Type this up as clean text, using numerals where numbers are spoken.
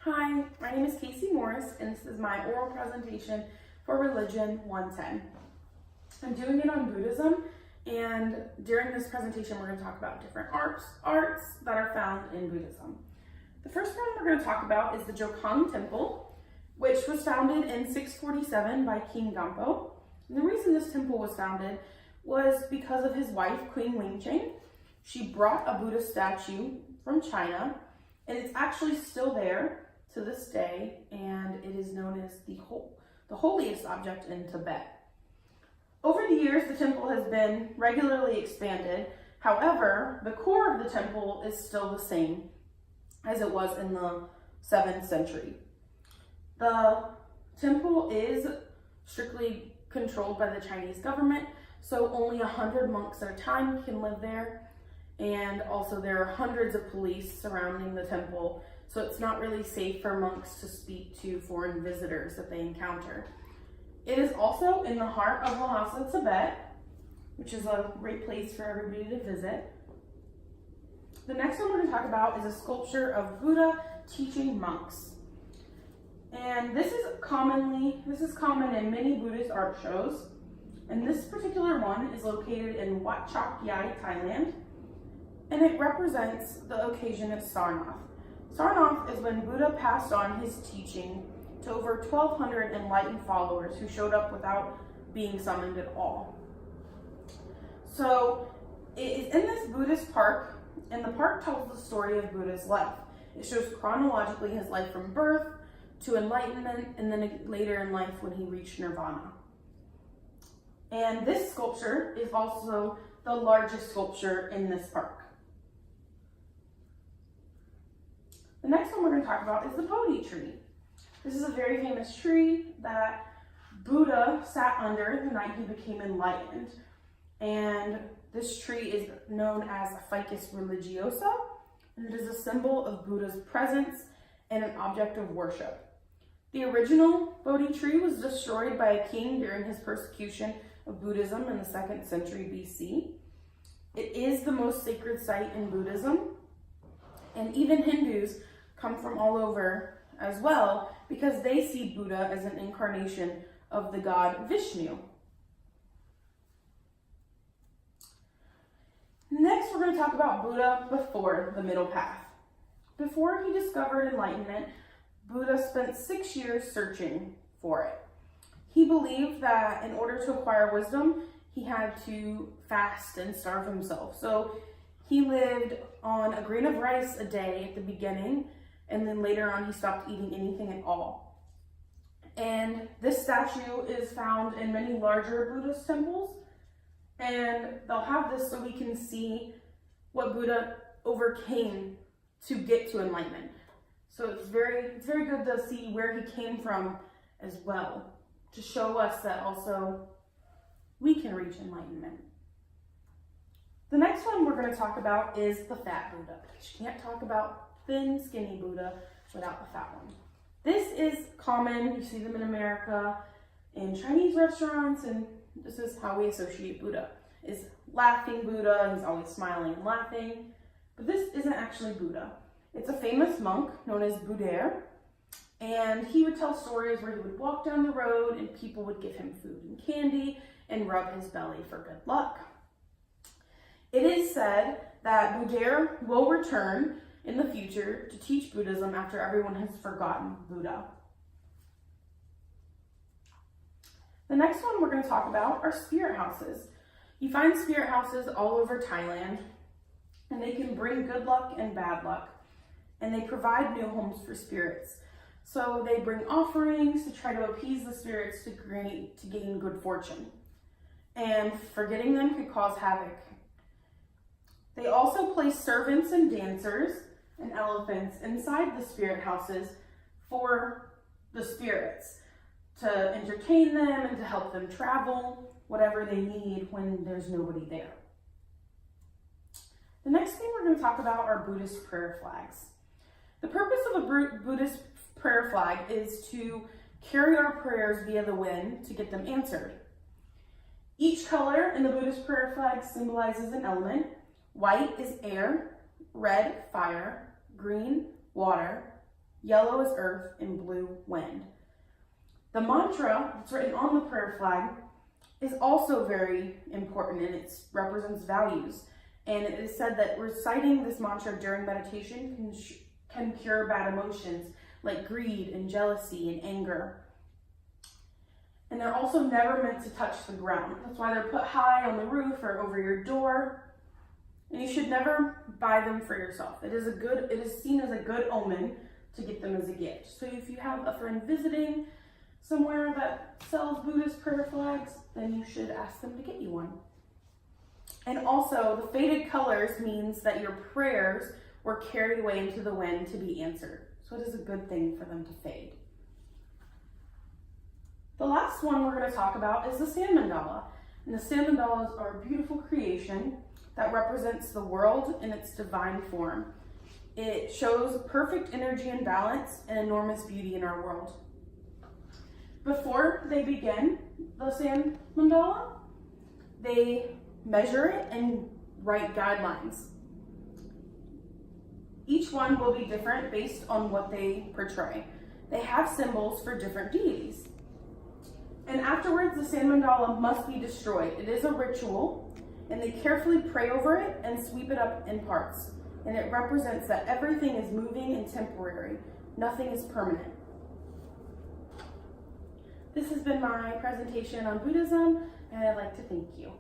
Hi, my name is Casey Morris, and this is my oral presentation for Religion 110. I'm doing it on Buddhism, and during this presentation, we're going to talk about different arts that are found in Buddhism. The first one we're going to talk about is the Jokhang Temple, which was founded in 647 by King Gampo. And the reason this temple was founded was because of his wife, Queen Wingcheng. She brought a Buddha statue from China, and it's actually still there to this day, and it is known as the holiest object in Tibet. Over the years, the temple has been regularly expanded. However, the core of the temple is still the same as it was in the 7th century. The temple is strictly controlled by the Chinese government, so only 100 monks at a time can live there. And also there are hundreds of police surrounding the temple, so it's not really safe for monks to speak to foreign visitors that they encounter. It is also in the heart of Lhasa, Tibet, which is a great place for everybody to visit. The next one we're going to talk about is a sculpture of Buddha teaching monks. And this is common in many Buddhist art shows. And this particular one is located in Wat Chok Yai, Thailand. And it represents the occasion of Sarnath. Sarnath is when Buddha passed on his teaching to over 1,200 enlightened followers who showed up without being summoned at all. So it is in this Buddhist park, and the park tells the story of Buddha's life. It shows chronologically his life from birth to enlightenment, and then later in life when he reached nirvana. And this sculpture is also the largest sculpture in this park. The next one we're going to talk about is the Bodhi tree. This is a very famous tree that Buddha sat under the night he became enlightened. And this tree is known as Ficus religiosa, and it is a symbol of Buddha's presence and an object of worship. The original Bodhi tree was destroyed by a king during his persecution of Buddhism in the 2nd century BC. It is the most sacred site in Buddhism, and even Hindus come from all over as well because they see Buddha as an incarnation of the god Vishnu. Next, we're going to talk about Buddha before the middle path. Before he discovered enlightenment, Buddha spent 6 years searching for it. He believed that in order to acquire wisdom, he had to fast and starve himself. So he lived on a grain of rice a day at the beginning, and then later on he stopped eating anything at all. And this statue is found in many larger Buddhist temples, and they'll have this so we can see what Buddha overcame to get to enlightenment. So it's very good to see where he came from as well, to show us that also we can reach enlightenment. The next one we're going to talk about is the fat Buddha. You can't talk about thin, skinny Buddha without the fat one. This is common. You see them in America, in Chinese restaurants, and this is how we associate Buddha. Is laughing Buddha. He's always smiling and laughing. But this isn't actually Buddha. It's a famous monk known as Buddha, and he would tell stories where he would walk down the road and people would give him food and candy and rub his belly for good luck. It is said that Buddha will return in the future to teach Buddhism after everyone has forgotten Buddha. The next one we're going to talk about are spirit houses. You find spirit houses all over Thailand, and they can bring good luck and bad luck, and they provide new homes for spirits. So they bring offerings to try to appease the spirits to gain good fortune. And forgetting them could cause havoc. They also place servants and dancers and elephants inside the spirit houses for the spirits to entertain them and to help them travel, whatever they need when there's nobody there. The next thing we're going to talk about are Buddhist prayer flags. The purpose of a Buddhist prayer flag is to carry our prayers via the wind to get them answered. Each color in the Buddhist prayer flag symbolizes an element. White is air, red, fire, green, water, yellow is earth, and blue wind. The mantra that's written on the prayer flag is also very important, and it represents values. And it is said that reciting this mantra during meditation can cure bad emotions like greed and jealousy and anger. And they're also never meant to touch the ground. That's why they're put high on the roof or over your door. And you should never buy them for yourself. It is seen as a good omen to get them as a gift. So if you have a friend visiting somewhere that sells Buddhist prayer flags, then you should ask them to get you one. And also, the faded colors means that your prayers were carried away into the wind to be answered. So it is a good thing for them to fade. The last one we're going to talk about is the sand mandala. And the sand mandalas are a beautiful creation that represents the world in its divine form. It shows perfect energy and balance and enormous beauty in our world. Before they begin the sand mandala, they measure it and write guidelines. Each one will be different based on what they portray. They have symbols for different deities. And afterwards, the sand mandala must be destroyed. It is a ritual, and they carefully pray over it and sweep it up in parts. And it represents that everything is moving and temporary. Nothing is permanent. This has been my presentation on Buddhism, and I'd like to thank you.